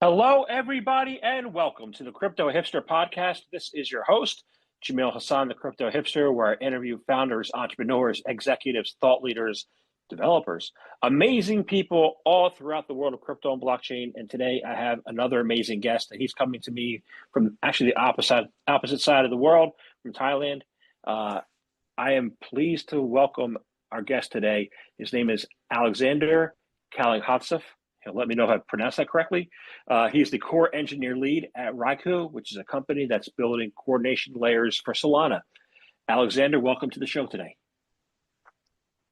Hello, everybody, and welcome to the Crypto Hipster Podcast. This is your host, Jamil Hassan, the Crypto Hipster, where I interview founders, entrepreneurs, executives, thought leaders, developers, amazing people all throughout the world of crypto and blockchain. And today I have another amazing guest, and he's coming to me from actually the opposite side of the world, from Thailand. I am pleased to welcome our guest today. His name is Alexander Kalankhodzhaev. He'll let me know if I pronounced that correctly. He's the core engineer lead at Raiku, which is a company that's building coordination layers for Solana. Alexander, welcome to the show today.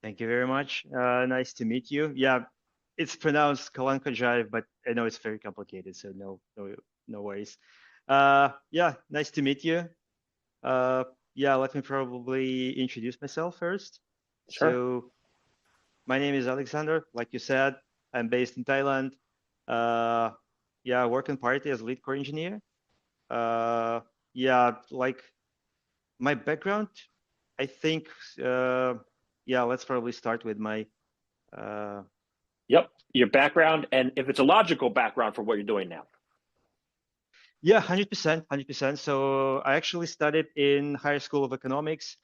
Thank you very much. Nice to meet you. Yeah, it's pronounced Kalankhodzhaev, but I know it's very complicated, so no worries. Yeah, nice to meet you. Yeah, let me probably introduce myself first. Sure. So my name is Alexander. Like you said, I'm based in Thailand. Yeah, I work in Party as lead core engineer. Yeah, like my background, I think, yeah, let's probably start with my... Yep, your background, and if it's a logical background for what you're doing now. Yeah, 100%. So I actually studied in Higher School of Economics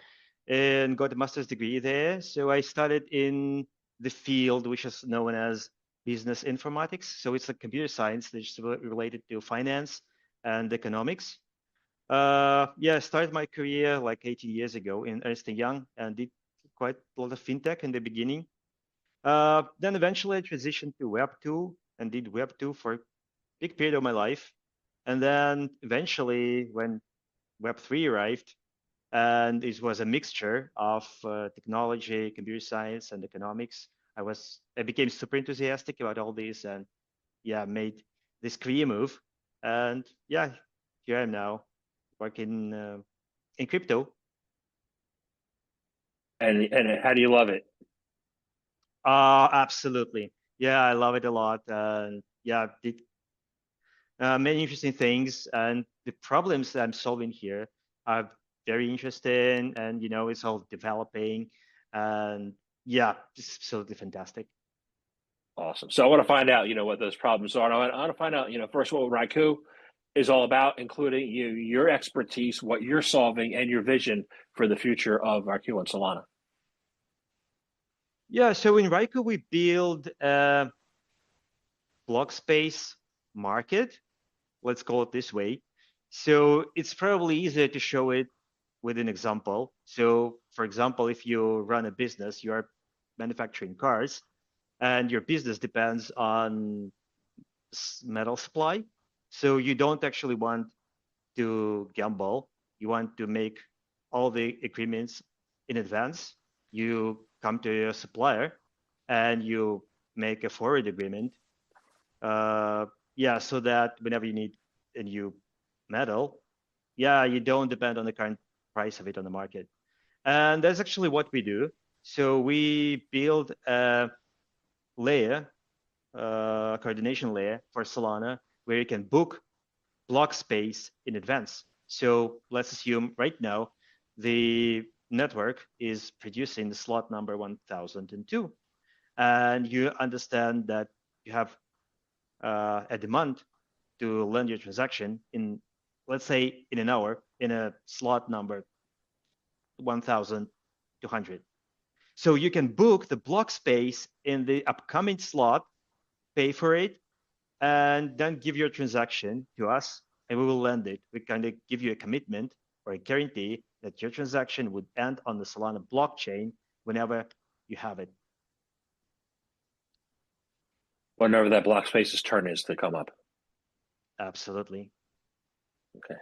and got a master's degree there. So I studied in the field which is known as business informatics. So it's like computer science that's related to finance and economics. Yeah, I started my career like 18 years ago in Ernst & Young and did quite a lot of fintech in the beginning. Then eventually I transitioned to Web 2 and did Web 2 for a big period of my life. And then eventually when Web 3 arrived, and it was a mixture of technology, computer science, and economics, I became super enthusiastic about all this and yeah, made this career move. And yeah, here I am now working in crypto. And how do you love it? Absolutely. Yeah, I love it a lot. And yeah, did many interesting things. And the problems that I'm solving here are very interesting. And, you know, it's all developing. And yeah, it's absolutely fantastic. Awesome. So I want to find out, what those problems are. I want to find out, first of all, what Raiku is all about, including your expertise, what you're solving, and your vision for the future of Raiku and Solana. Yeah, so in Raiku, we build a block space market, let's call it this way. So it's probably easier to show it with an example. So for example, if you run a business, you are manufacturing cars, and your business depends on metal supply. So you don't actually want to gamble. You want to make all the agreements in advance. You come to your supplier and you make a forward agreement. Yeah, so that whenever you need a new metal, yeah, you don't depend on the current price of it on the market. And that's actually what we do. So we build a layer, coordination layer for Solana, where you can book block space in advance. So let's assume right now the network is producing the slot number 1002, and you understand that you have a demand to lend your transaction in, let's say, in an hour in a slot number 1200. So you can book the block space in the upcoming slot, pay for it, and then give your transaction to us, and we will lend it. We kind of give you a commitment or a guarantee that your transaction would end on the Solana blockchain whenever you have it. Whenever that block space's turn is to come up. Absolutely. Okay.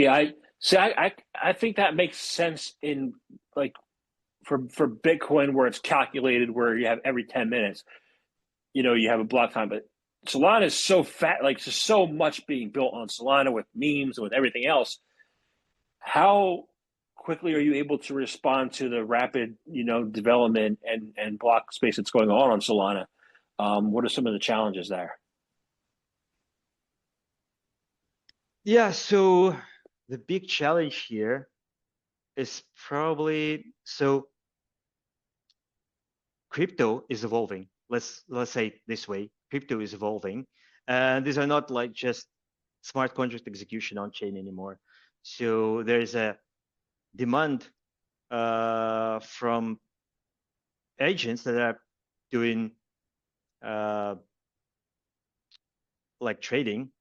I think that makes sense in like for Bitcoin where it's calculated where you have every 10 minutes, you have a block time, but Solana is so fat, like just so much being built on Solana with memes and with everything else. How quickly are you able to respond to the rapid, development and block space that's going on Solana? What are some of the challenges there? Yeah, so the big challenge here is probably, so crypto is evolving. let's say this way, crypto is evolving, and these are not like just smart contract execution on chain anymore. So there's a demand from agents that are doing like trading.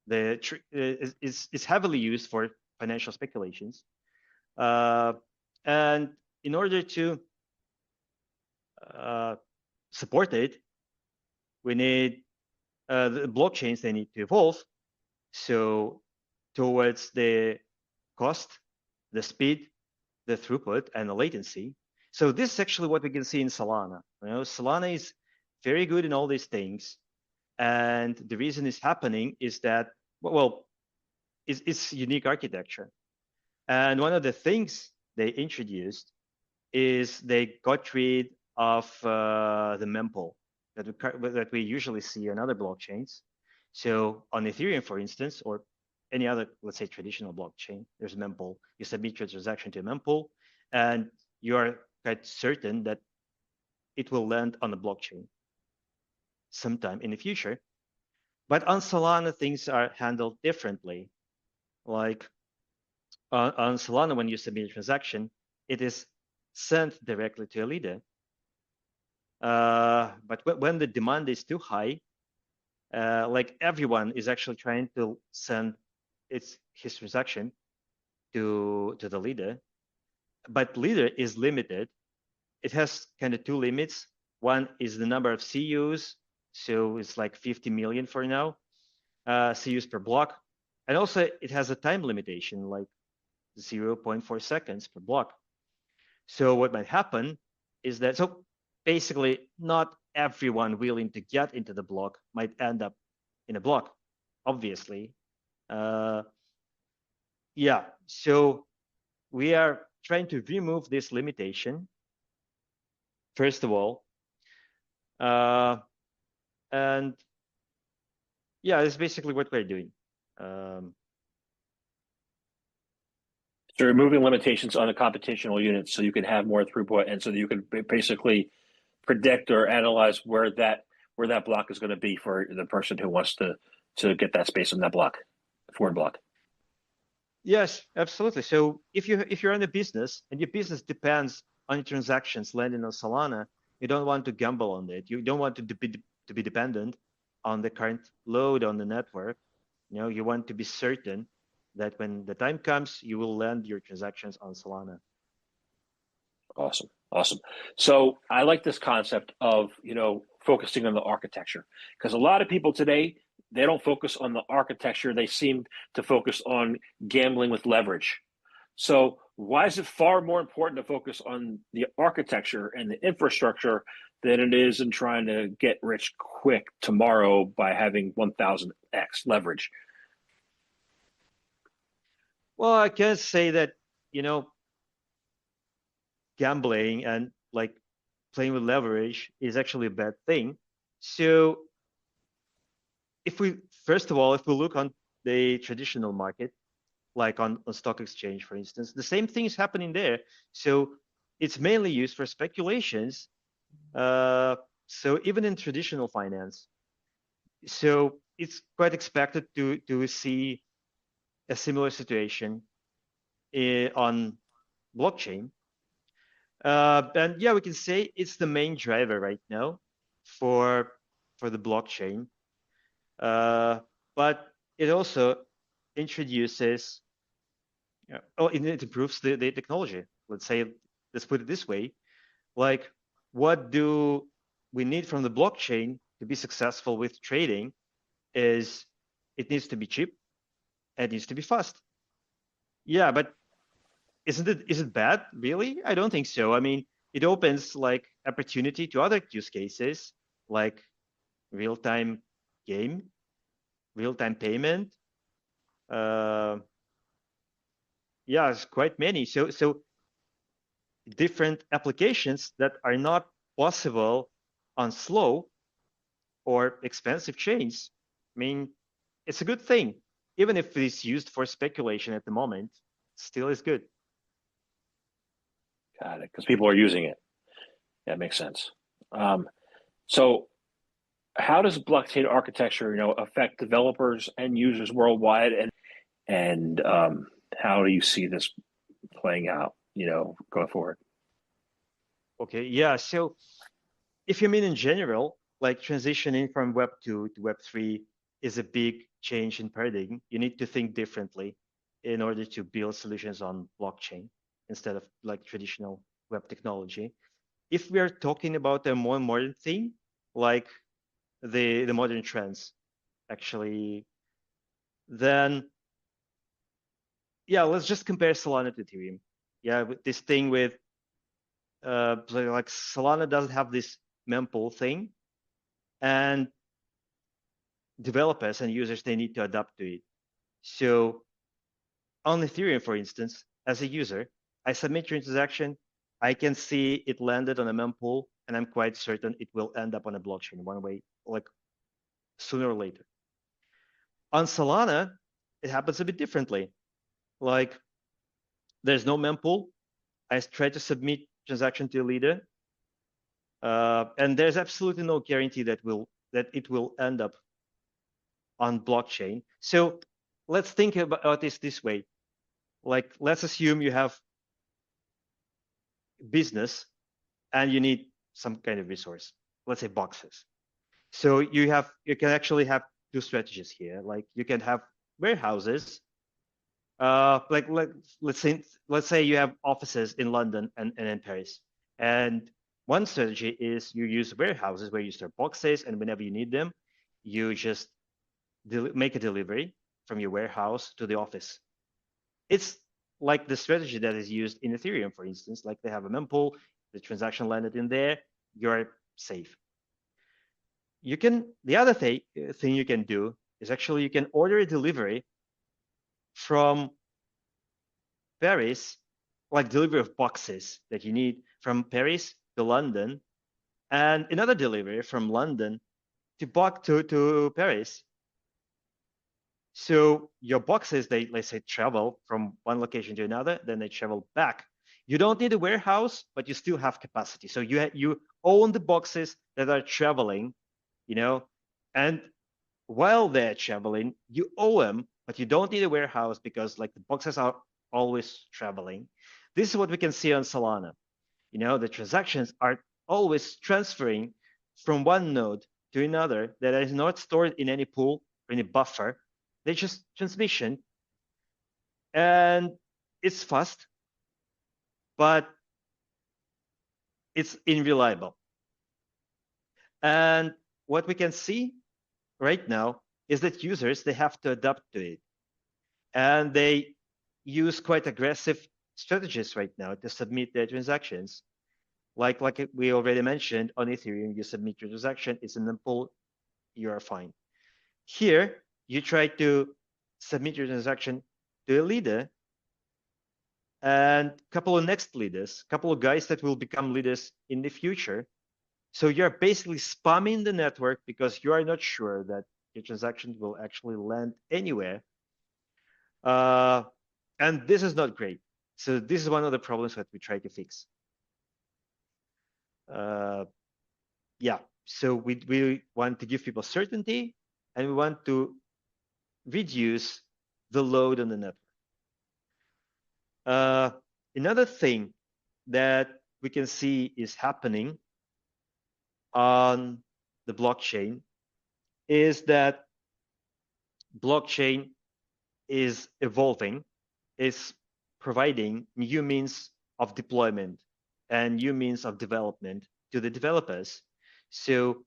Is heavily used for financial speculations, and in order to support it, we need the blockchains. They need to evolve so towards the cost, the speed, the throughput, and the latency. So this is actually what we can see in Solana. Solana is very good in all these things, and the reason it's happening is that, well, it's unique architecture. And one of the things they introduced is they got rid of the mempool that we usually see on other blockchains. So on Ethereum, for instance, or any other, let's say, traditional blockchain, there's a mempool. You submit your transaction to a mempool, and you are quite certain that it will land on the blockchain sometime in the future. But on Solana, things are handled differently. Like on Solana, when you submit a transaction, it is sent directly to a leader. But when the demand is too high, like everyone is actually trying to send his transaction to the leader, but leader is limited. It has kind of two limits. One is the number of CUs, so it's like 50 million for now, CUs per block, and also it has a time limitation, like 0.4 seconds per block. So what might happen is that, so basically not everyone willing to get into the block might end up in a block, obviously. Yeah, so we are trying to remove this limitation, first of all. And yeah, that's basically what we're doing. So removing limitations on the computational units so you can have more throughput, and so that you can basically predict or analyze where that block is going to be for the person who wants to get that space on that block, forward block. Yes, absolutely. So if you're in a business and your business depends on your transactions landing on Solana, you don't want to gamble on it. You don't want to be dependent on the current load on the network. You want to be certain that when the time comes, you will land your transactions on Solana. Awesome. So I like this concept of, focusing on the architecture, because a lot of people today, they don't focus on the architecture. They seem to focus on gambling with leverage. So why is it far more important to focus on the architecture and the infrastructure than it is in trying to get rich quick tomorrow by having 1000x leverage? Well, I can say that, gambling and like playing with leverage is actually a bad thing. So if we look on the traditional market, like on stock exchange, for instance, the same thing is happening there. So it's mainly used for speculations. So even in traditional finance, so it's quite expected to see a similar situation on blockchain. And yeah, we can say it's the main driver right now for the blockchain. But it also introduces, it improves the technology. Let's put it this way, like what do we need from the blockchain to be successful with trading is it needs to be cheap and it needs to be fast. Yeah, but is it bad, really? I don't think so. I mean, it opens like opportunity to other use cases like real-time game, real-time payment. Yeah, it's quite many. So different applications that are not possible on slow or expensive chains. I mean, it's a good thing. Even if it's used for speculation at the moment, still is good. Got it, because people are using it. That makes sense. So how does blockchain architecture, affect developers and users worldwide, and how do you see this playing out, going forward? Okay, yeah. So if you mean in general, like transitioning from Web 2 to Web 3 is a big change in paradigm, you need to think differently in order to build solutions on blockchain instead of like traditional web technology. If we are talking about a more modern thing, like the modern trends, actually, then yeah, let's just compare Solana to Ethereum. Yeah, with this thing with like Solana doesn't have this mempool thing, and developers and users, they need to adapt to it. So on Ethereum, for instance, as a user, I submit your transaction, I can see it landed on a mempool, and I'm quite certain it will end up on a blockchain one way, like sooner or later. On Solana, it happens a bit differently. Like there's no mempool. I try to submit transaction to a leader, and there's absolutely no guarantee that it will end up on blockchain. So let's think about this way. Like let's assume you have business and you need some kind of resource, let's say boxes. So you can actually have two strategies here. Like you can have warehouses, like let's say you have offices in London and in Paris. And one strategy is you use warehouses where you store boxes, and whenever you need them, you just make a delivery from your warehouse to the office. It's like the strategy that is used in Ethereum, for instance. Like they have a mempool, the transaction landed in there, you're safe. The other thing you can do is actually you can order a delivery from Paris, like delivery of boxes that you need from Paris to London, and another delivery from London to Paris. So your boxes, they, let's say, travel from one location to another, then they travel back. You don't need a warehouse, but you still have capacity. So you own the boxes that are traveling, and while they're traveling, you owe them, but you don't need a warehouse because like the boxes are always traveling. This is what we can see on Solana. The transactions are always transferring from one node to another that is not stored in any pool or any buffer. They just transmission, and it's fast, but it's unreliable. And what we can see right now is that users, they have to adapt to it, and they use quite aggressive strategies right now to submit their transactions. Like we already mentioned, on Ethereum, you submit your transaction, it's in the pool, you are fine. Here, you try to submit your transaction to a leader and a couple of next leaders, a couple of guys that will become leaders in the future. So you're basically spamming the network because you are not sure that your transaction will actually land anywhere. And this is not great. So this is one of the problems that we try to fix. Yeah, so we want to give people certainty, and we want to reduce the load on the network. Another thing that we can see is happening on the blockchain is that blockchain is evolving, is providing new means of deployment and new means of development to the developers. So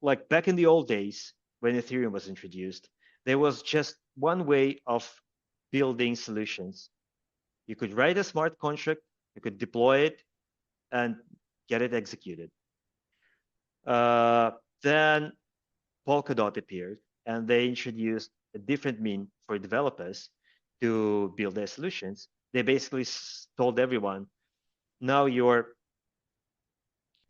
like back in the old days when Ethereum was introduced, there was just one way of building solutions. You could write a smart contract, you could deploy it, and get it executed. Then Polkadot appeared, and they introduced a different mean for developers to build their solutions. They basically told everyone, now your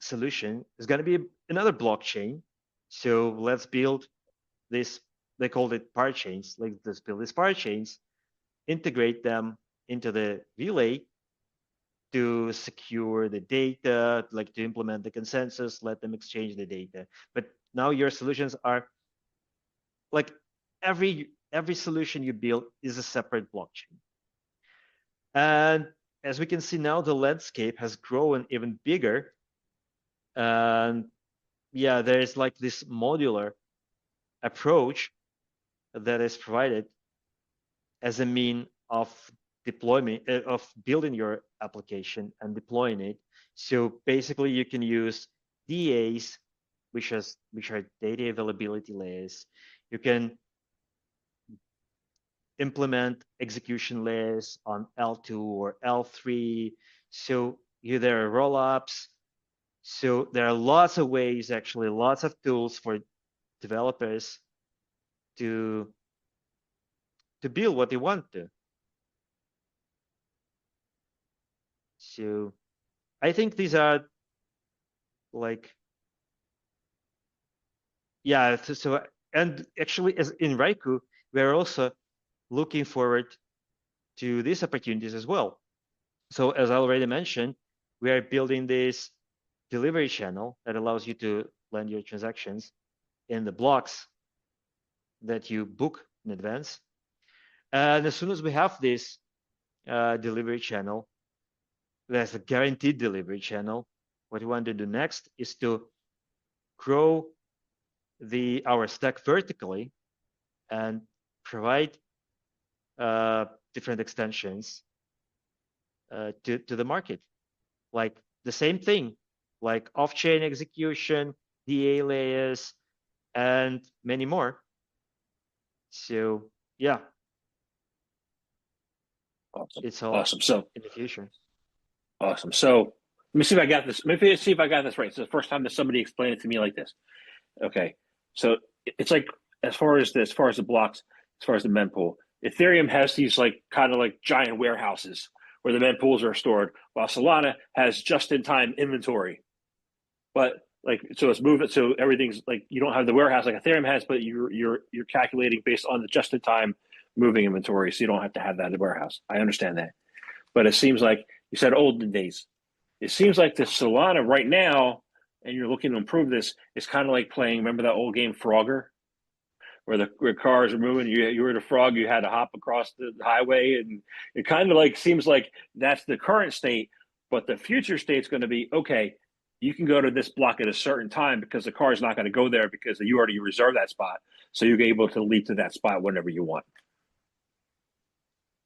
solution is going to be another blockchain. So let's build this. They called it parachains. Let's build these parachains, integrate them into the relay, to secure the data, like to implement the consensus, let them exchange the data. But now your solutions are like every solution you build is a separate blockchain. And as we can see now, the landscape has grown even bigger. And yeah, there's like this modular approach that is provided as a mean of deployment, of building your application and deploying it. So basically you can use DAs, which are data availability layers. You can implement execution layers on L2 or L3. So there are rollups. So there are lots of ways, actually, lots of tools for developers to build what they want to. So I think these are like, yeah. So and actually, as in Raiku, we're also looking forward to these opportunities as well. So as I already mentioned, we are building this delivery channel that allows you to land your transactions in the blocks that you book in advance. And as soon as we have this delivery channel, there's a guaranteed delivery channel. What we want to do next is to grow our stack vertically and provide different extensions to the market, like the same thing, like off-chain execution, DA layers, and many more. So yeah, Awesome. it's all Awesome. So in the future. awesome. So let me see if I got this. Maybe see if I got this right. It's the first time that somebody explained it to me like this. Okay. So it's like as far as the blocks, as far as the mempool, Ethereum has these like kind of like giant warehouses where the mempools are stored, while Solana has just-in-time inventory. But like so it's moving, so everything's like you don't have the warehouse like Ethereum has, but you're calculating based on the just-in-time moving inventory, so you don't have to have that in the warehouse. I understand that. But it seems like you said olden days. It seems like the Solana right now, and you're looking to improve this, is kind of like playing. Remember that old game Frogger, where cars are moving. You were the frog. You had to hop across the highway, and it kind of like seems like that's the current state. But the future state's going to be okay. You can go to this block at a certain time because the car is not going to go there because you already reserved that spot. So you're able to leap to that spot whenever you want.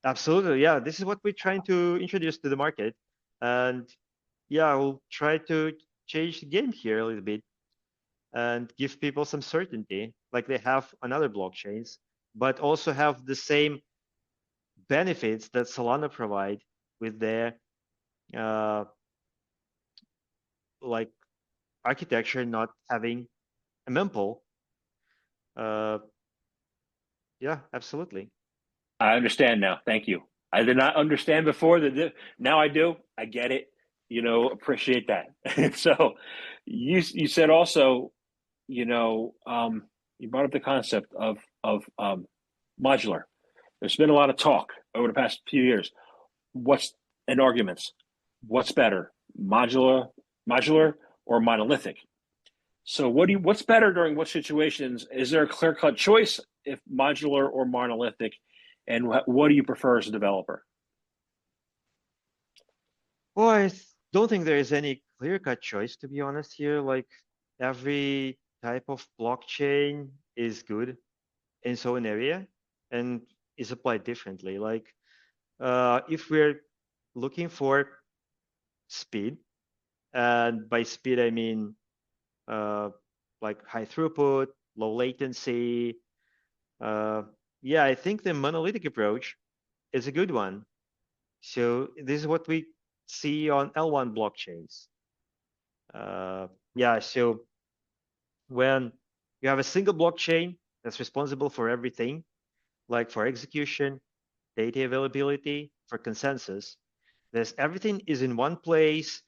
Absolutely, yeah. This is what we're trying to introduce to the market, and yeah, we'll try to change the game here a little bit and give people some certainty, like they have on other blockchains, but also have the same benefits that Solana provide with their like architecture not having a mempool. Yeah, absolutely. I understand now. Thank you. I did not understand before. Now I do. I get it. Appreciate that. So, you said also, you brought up the concept of modular. There's been a lot of talk over the past few years. And arguments? What's better, modular, or monolithic? So, what's better during what situations? Is there a clear-cut choice if modular or monolithic? And what do you prefer as a developer? Well, I don't think there is any clear-cut choice, to be honest here. Like every type of blockchain is good in its own area and is applied differently. Like if we're looking for speed, and by speed I mean like high throughput, low latency, yeah, I think the monolithic approach is a good one. So this is what we see on L1 blockchains. Yeah, so when you have a single blockchain that's responsible for everything, like for execution, data availability, for consensus, everything is in one place.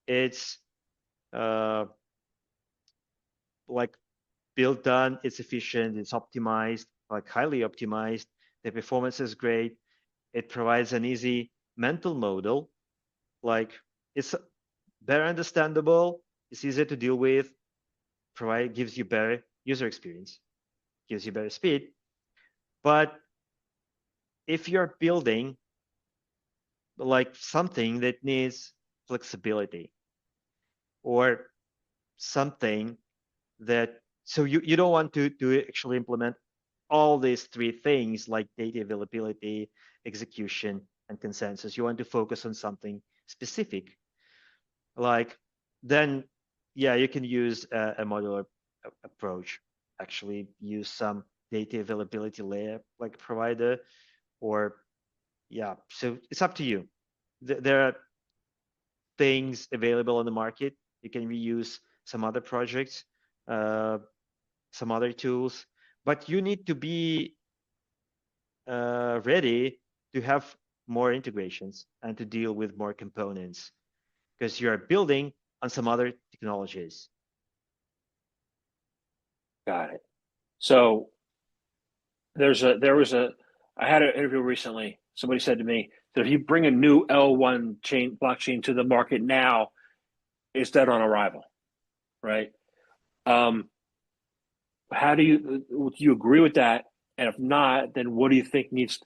It's like built done, it's efficient, it's optimized, like highly optimized. The performance is great. It provides an easy mental model like it's better understandable, it's easier to deal with, gives you better user experience, gives you better speed. But if you're building like something that needs flexibility or something that, so you don't want to actually implement all these three things like data availability, execution, and consensus. You want to focus on something specific, like then yeah, you can use a modular approach. Actually, use some data availability layer like provider, or yeah. So it's up to you. There are things available on the market. You can reuse some other projects, some other tools, but you need to be ready to have more integrations and to deal with more components because you are building on some other technologies. Got it. So I had an interview recently. Somebody said to me that if you bring a new L1 blockchain to the market now, it's dead on arrival, right? Um, how do you agree with that? And if not, then what do you think needs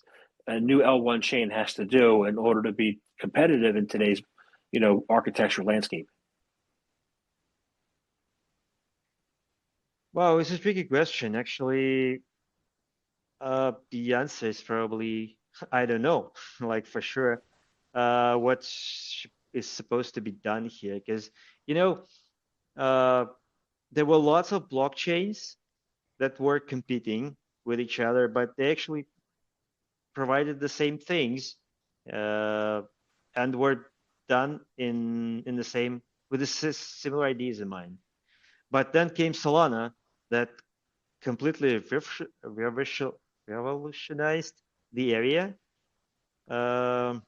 a new L1 chain has to do in order to be competitive in today's, architectural landscape? Well, it's a tricky question. Actually, the answer is probably I don't know, like for sure, what is supposed to be done here, because you know, uh, there were lots of blockchains that were competing with each other, but they actually provided the same things, uh, and were done in the same with the similar ideas in mind. But then came Solana that completely revolutionized the area. Um,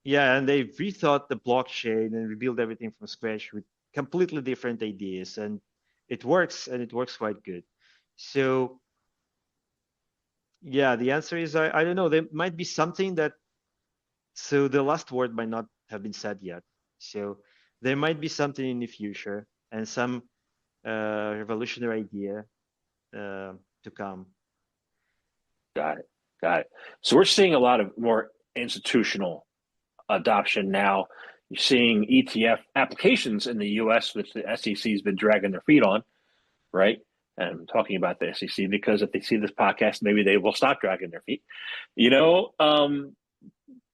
yeah, and they rethought the blockchain and rebuilt everything from scratch with completely different ideas, and it works, and it works quite good. So yeah, the answer is I don't know. There might be something that, so the last word might not have been said yet. So there might be something in the future and some revolutionary idea to come. Got it. Got it. So we're seeing a lot of more institutional adoption now. You're seeing ETF applications in the US, which the SEC has been dragging their feet on, right? And I'm talking about the SEC because if they see this podcast, maybe they will stop dragging their feet. You know,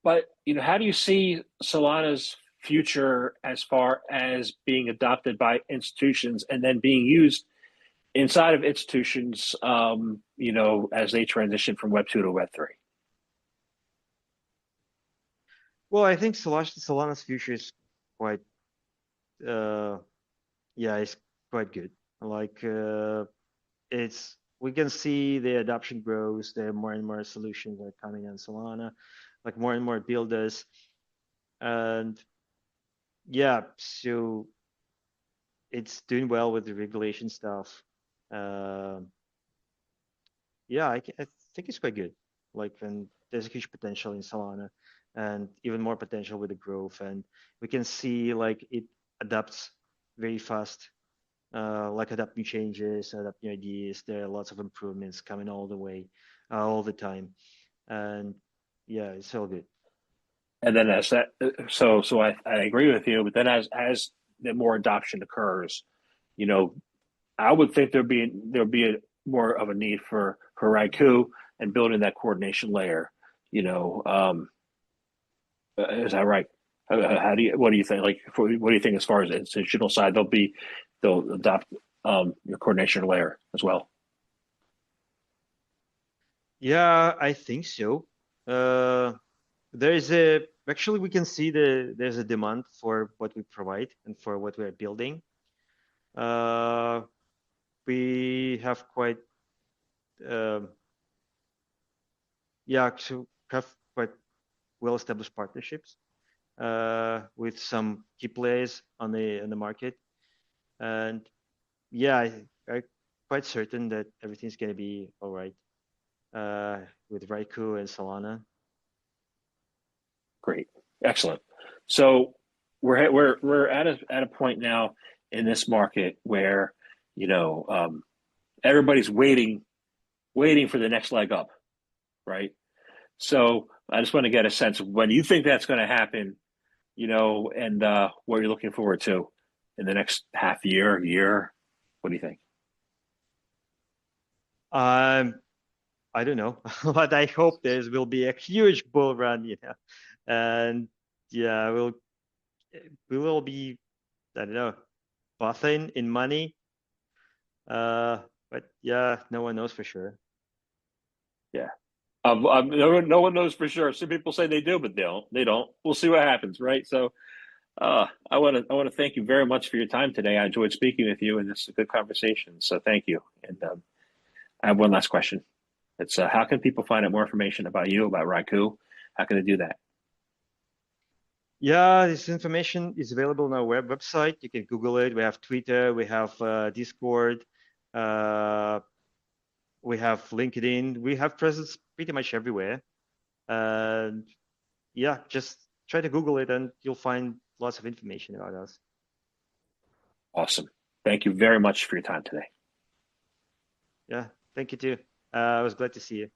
but how do you see Solana's future as far as being adopted by institutions and then being used inside of institutions, as they transition from Web 2 to Web 3? Well, I think Solana's future is quite, uh, yeah, it's quite good. Like it's we can see the adoption grows. There are more and more solutions that are coming on Solana, like more and more builders, and yeah, so it's doing well with the regulation stuff. Um yeah, I think it's quite good. Like, and there's a huge potential in Solana, and even more potential with the growth. And we can see like it adapts very fast, like adapt new changes, adapt new ideas. There are lots of improvements coming all the way, all the time, and yeah, it's all good. And then as that, so I agree with you. But then as the more adoption occurs, you know, I would think there'd be more of a need for Raiku and building that coordination layer. You know, is that right? What do you think? Like, what do you think as far as the institutional side? They'll adopt your coordination layer as well. Yeah, I think so. Uh, there is a actually we can see there's a demand for what we provide and for what we are building. Uh, we have quite um yeah, to have quite well-established partnerships with some key players on the market, and yeah, I'm quite certain that everything's gonna be all right with Raiku and Solana. Great, excellent. So we're at a point now in this market where you know everybody's waiting for the next leg up, right? So I just want to get a sense of when you think that's going to happen, and what you're looking forward to in the next half year. What do you think? Um, I don't know, but I hope there will be a huge bull run, and yeah, we will be, I don't know, buffing in money. But yeah, no one knows for sure. Yeah. No one knows for sure. Some people say they do, but they don't. They don't. We'll see what happens, right? So, I want to thank you very much for your time today. I enjoyed speaking with you, and this is a good conversation. So, thank you. And I have one last question. It's how can people find out more information about you, about Raiku? How can they do that? Yeah, this information is available on our website. You can Google it. We have Twitter, we have Discord, uh, we have LinkedIn. We have presence pretty much everywhere. And yeah, just try to Google it and you'll find lots of information about us. Awesome. Thank you very much for your time today. Yeah, thank you too. I was glad to see you.